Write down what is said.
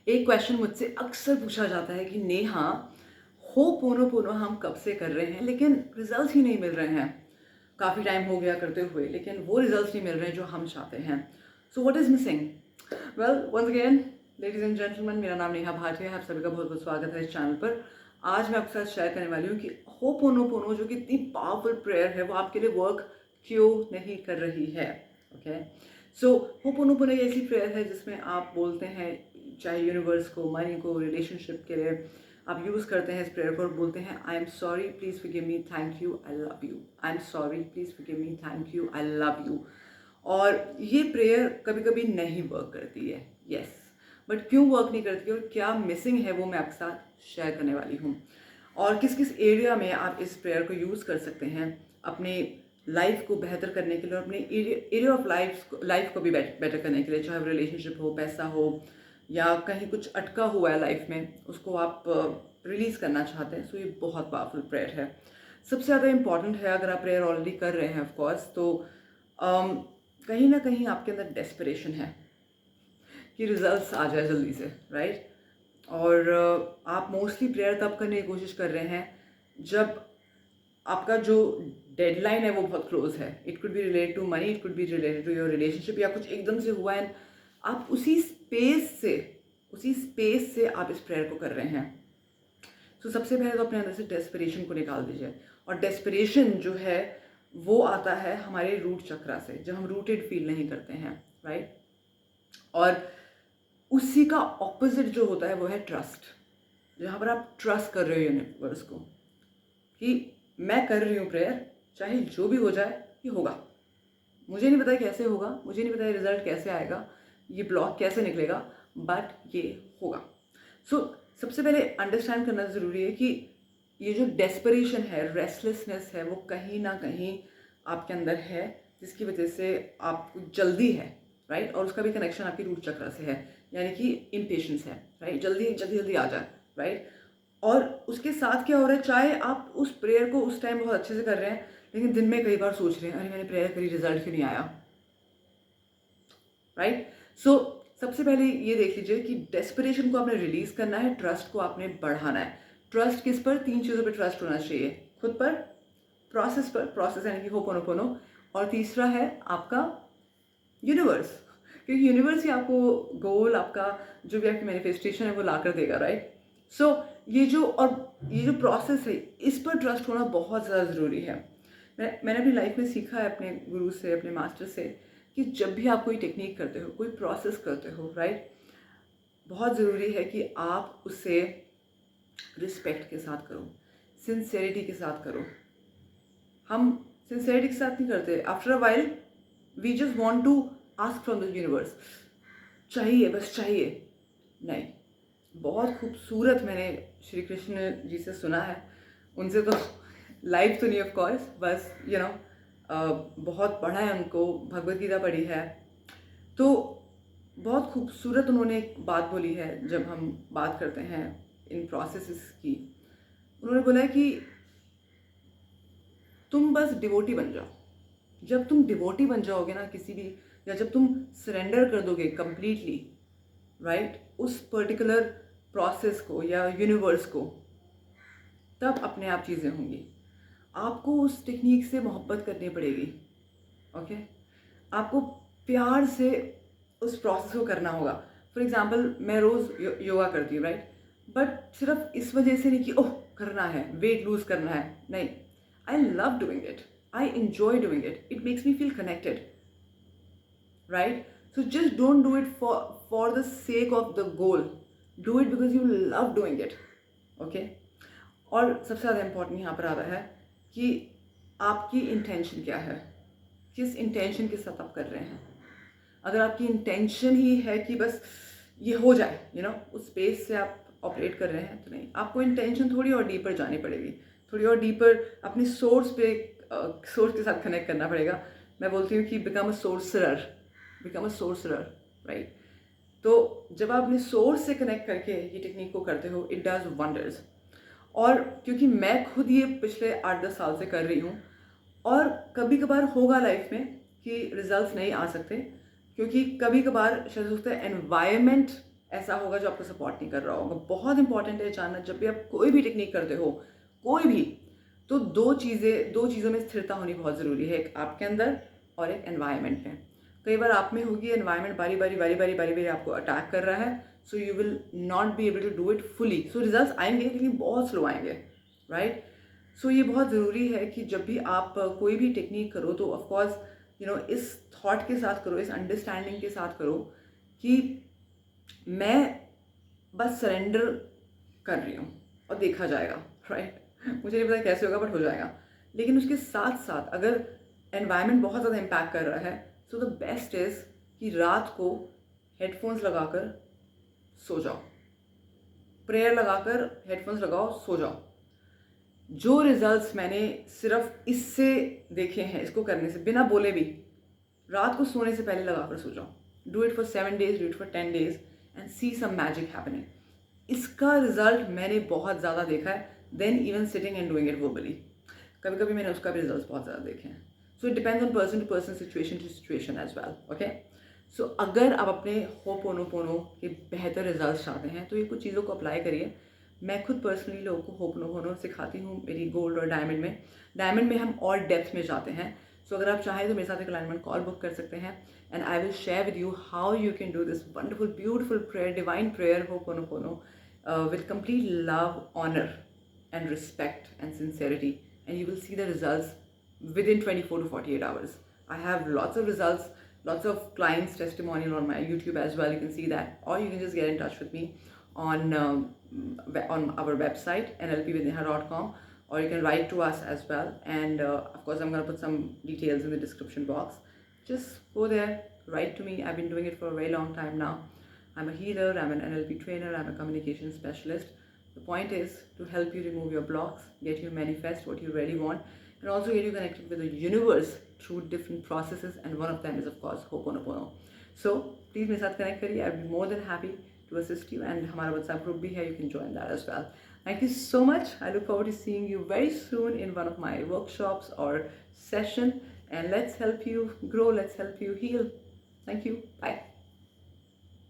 एक क्वेश्चन मुझसे अक्सर पूछा जाता है कि नेहा, होपोनोपोनो हम कब से कर रहे हैं लेकिन रिजल्ट्स ही नहीं मिल रहे हैं। काफ़ी टाइम हो गया करते हुए लेकिन वो रिजल्ट्स नहीं मिल रहे हैं जो हम चाहते हैं। So what is missing? Well, once again ladies and gentleman, मेरा नाम नेहा भाटिया है। आप सभी का बहुत बहुत स्वागत है इस चैनल पर। आज मैं आपके साथ शेयर करने वाली हूँ कि होपोनोपोनो जो कि इतनी पावरफुल प्रेयर है वो आपके लिए वर्क क्यों नहीं कर रही है। ओके, सो होपोनोपोनो एक ऐसी प्रेयर है जिसमें आप बोलते हैं, चाहे यूनिवर्स को, मनी को, रिलेशनशिप के लिए आप यूज़ करते हैं इस प्रेयर को और बोलते हैं I am sorry, please forgive me, thank you, I love you. I am sorry, please forgive me, thank you, I love you. और ये प्रेयर कभी कभी नहीं वर्क करती है, यस, बट क्यों वर्क नहीं करती और क्या मिसिंग है वो मैं आपके साथ शेयर करने वाली हूँ। और किस किस एरिया में आप इस प्रेयर को यूज़ कर सकते हैं अपने लाइफ को बेहतर करने के लिए और अपने एरिया ऑफ लाइफ को भी बेटर करने के लिए, चाहे रिलेशनशिप हो, पैसा हो, या कहीं कुछ अटका हुआ है लाइफ में उसको आप रिलीज़ करना चाहते हैं। सो ये बहुत पावरफुल प्रेयर है। सबसे ज़्यादा इंपॉर्टेंट है, अगर आप प्रेयर ऑलरेडी कर रहे हैं ऑफ कोर्स, तो कहीं ना कहीं आपके अंदर डेस्परेशन है कि रिजल्ट्स आ जाए जल्दी से, राइट। और आप मोस्टली प्रेयर तब करने की कोशिश कर रहे हैं जब आपका जो डेडलाइन है वो बहुत क्लोज है। It could be related to money, it could be related to your relationship, या कुछ एकदम से हुआ है। आप उसी स्पेस से आप इस प्रेयर को कर रहे हैं। तो सबसे पहले तो अपने अंदर से डेस्परेशन को निकाल दीजिए। और डेस्परेशन जो है वो आता है हमारे रूट चक्रा से, जब हम रूटेड फील नहीं करते हैं, राइट। और उसी का ऑपोजिट जो होता है वो है ट्रस्ट, जहाँ पर आप ट्रस्ट कर रहे हो यूनिवर्स को कि मैं कर रही हूँ प्रेयर, चाहे जो भी हो जाए ये होगा। मुझे नहीं पता कैसे होगा, मुझे नहीं पता ये रिजल्ट कैसे आएगा, ये ब्लॉक कैसे निकलेगा, बट ये होगा। सो सबसे पहले अंडरस्टैंड करना ज़रूरी है कि ये जो डेस्परेशन है, रेस्टलेसनेस है, वो कहीं ना कहीं आपके अंदर है, जिसकी वजह से आपको जल्दी है, राइट। और उसका भी कनेक्शन आपकी रूट चक्र से है, यानी कि इम्पेशंस है, राइट। जल्दी जल्दी जल्दी आ जाए, राइट। और उसके साथ क्या हो रहा है, चाहे आप उस प्रेयर को उस टाइम बहुत अच्छे से कर रहे हैं लेकिन दिन में कई बार सोच रहे हैं अरे मैंने प्रेयर करी, रिजल्ट क्यों नहीं आया, राइट। सो सबसे पहले ये देख लीजिए कि डेस्परेशन को आपने रिलीज करना है, ट्रस्ट को आपने बढ़ाना है। ट्रस्ट किस पर? 3 चीज़ों पर ट्रस्ट होना चाहिए। खुद पर, प्रोसेस पर, प्रोसेस यानी कि होपोनोपोनो, और तीसरा है आपका यूनिवर्स, क्योंकि यूनिवर्स ही आपको गोल, आपका जो भी आपकी मैनिफेस्टेशन है वो ला कर देगा, राइट। सो ये जो प्रोसेस है, इस पर ट्रस्ट होना बहुत ज़्यादा ज़रूरी है। मैंने अपनी लाइफ में सीखा है अपने गुरु से, अपने मास्टर से, कि जब भी आप कोई टेक्निक करते हो, कोई प्रोसेस करते हो, राइट, बहुत ज़रूरी है कि आप उसे रिस्पेक्ट के साथ करो, सिंसेरिटी के साथ करो। हम सिंसेरिटी के साथ नहीं करते। After a while we just want to ask from the universe, चाहिए, बस चाहिए। नहीं, बहुत खूबसूरत मैंने श्री कृष्ण जी से सुना है, उनसे तो लाइव तो नहीं ऑफ कोर्स, बस बहुत पढ़ा है उनको, भगवत गीता पढ़ी है। तो बहुत खूबसूरत उन्होंने एक बात बोली है जब हम बात करते हैं इन प्रोसेसेस की। उन्होंने बोला है कि तुम बस डिवोटी बन जाओ। जब तुम डिवोटी बन जाओगे ना किसी भी, या जब तुम सरेंडर कर दोगे कंप्लीटली, राइट, उस पर्टिकुलर प्रोसेस को या यूनिवर्स को, तब अपने आप चीज़ें होंगी। आपको उस टेक्निक से मोहब्बत करनी पड़ेगी, ओके। आपको प्यार से उस प्रोसेस को करना होगा। फॉर एग्जाम्पल, मैं रोज़ योगा करती हूँ, राइट, बट सिर्फ इस वजह से नहीं कि ओह करना है, वेट लूज करना है, नहीं। I love doing it, I enjoy doing it, it makes me feel connected, right? So just don't do it for the sake of the goal. Do it because you love doing it, okay? और सबसे ज़्यादा important यहाँ पर आता है कि आपकी intention क्या है, किस इंटेंशन के साथ आप कर रहे हैं। अगर आपकी इंटेंशन ही है कि बस ये हो जाए, उस स्पेस से आप ऑपरेट कर रहे हैं, तो नहीं, आपको इंटेंशन थोड़ी और डीपर जानी पड़ेगी, थोड़ी और डीपर अपनी सोर्स के साथ कनेक्ट करना पड़ेगा। मैं बोलती हूँ कि बिकम अ सोर्सरर, राइट। तो जब आप अपने सोर्स से कनेक्ट करके ये टेक्निक को करते हो, इट डज वंडर्स। और क्योंकि मैं खुद ये पिछले 8-10 साल से कर रही हूँ, और कभी कभार होगा लाइफ में कि रिजल्ट्स नहीं आ सकते, क्योंकि कभी कभार शायद होता है एनवायरनमेंट ऐसा होगा जो आपको सपोर्ट नहीं कर रहा होगा। बहुत इंपॉर्टेंट है जानना, जब भी आप कोई भी टेक्निक करते हो, कोई भी, तो दो चीज़ों में स्थिरता होनी बहुत ज़रूरी है, एक आपके अंदर और एक एनवायरनमेंट में। कई बार आप में होगी एनवायरनमेंट बारी बारी आपको अटैक कर रहा है, so you will not be able to do it fully. So results आएंगे लेकिन बहुत स्लो आएंगे, राइट। सो ये बहुत ज़रूरी है कि जब भी आप कोई भी टेक्निक करो तो ऑफकोर्स इस थॉट के साथ करो, इस अंडरस्टैंडिंग के साथ करो कि मैं बस सरेंडर कर रही हूँ और देखा जाएगा, राइट। मुझे नहीं पता कैसे होगा बट हो जाएगा। लेकिन उसके साथ साथ अगर एनवायरनमेंट बहुत ज़्यादा इम्पैक्ट कर रहा है, सो द बेस्ट इज़ कि रात को हेडफोन्स लगाकर सो जाओ, प्रेयर लगाकर हेडफोन्स लगाओ, सो जाओ। जो रिजल्ट्स मैंने सिर्फ इससे देखे हैं, इसको करने से बिना बोले भी, रात को सोने से पहले लगाकर सो जाओ। Do it for 7 days, do it for 10 days and see some magic happening. इसका रिजल्ट मैंने बहुत ज़्यादा देखा है then even sitting and doing it verbally. कभी कभी मैंने उसका भी रिजल्ट बहुत ज़्यादा देखे हैं। So it depends on person to person, situation to situation as well, okay. So अगर आप अपने होपोनोपोनो के बेहतर रिजल्ट चाहते हैं तो ये कुछ चीज़ों को अप्लाई करिए। मैं खुद पर्सनली लोगों को होपोनोपोनो सिखाती हूँ मेरी गोल्ड और डायमंड में। डायमंड में हम और डेप्थ में जाते हैं। सो अगर आप चाहें तो मेरे साथ एक अलाइनमेंट कॉल बुक कर सकते हैं and I will share with you how you can do this wonderful beautiful prayer, divine prayer ho'oponopono with complete love, honor and respect and sincerity, and you will see the results within 24 to 48 hours. I have lots of results, lots of clients testimonial on my YouTube as well. You can see that, or you can just get in touch with me on our website nlpwithneha.com, or you can write to us as well. And of course I'm going to put some details in the description box. Just go there, write to me. I've been doing it for a very long time now. I'm a healer, I'm an NLP trainer, I'm a communication specialist. The point is to help you remove your blocks, get you manifest what you really want, and also get you connected with the universe through different processes, and one of them is of course Ho'oponopono. So please मेरे साथ connect करिए. I'll be more than happy to assist you, and हमारा WhatsApp group भी है, you can join that as well. Thank you so much. I look forward to seeing you very soon in one of my workshops or session, and let's help you grow, let's help you heal. Thank you. Bye.